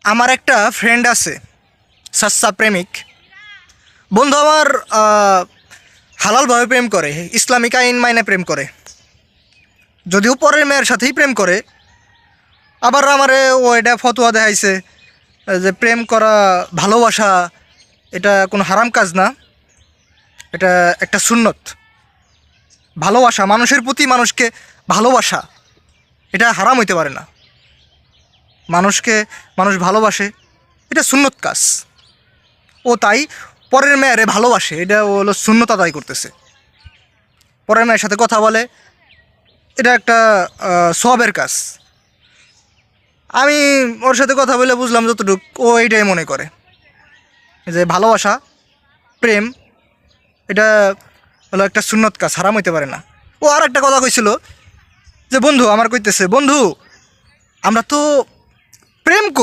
আমার একটা ফ্রেন্ড আছে, সাচ্চা প্রেমিক বন্ধু আমার। হালালভাবে প্রেম করে, ইসলামিক আইন মাইনে প্রেম করে, যদিও পরের মেয়ের সাথেই প্রেম করে। আবার আমারে ও এটা ফতোয়া দেখাইছে যে প্রেম করা ভালোবাসা এটা কোনো হারাম কাজ না, এটা একটা সুন্নত। ভালোবাসা, মানুষের প্রতি মানুষকে ভালোবাসা, এটা হারাম হইতে পারে না। মানুষকে মানুষ ভালোবাসে, এটা সুন্নত কাজ। ও তাই পরের মেয়েরে ভালোবাসে, এটা ও হলো সুন্নত আদায় করতেছে। পরের মেয়ের সাথে কথা বলে, এটা একটা সওয়াবের কাজ। আমি ওর সাথে কথা বলে বুঝলাম যতটুকু, ও এইটাই মনে করে যে ভালোবাসা, প্রেম, এটা হলো একটা সুন্নত কাজ, হারাম হইতে পারে না। ও আর একটা কথা কইছিল যে বন্ধু, আমার কইতেছে, বন্ধু আমরা তো প্রেম করি।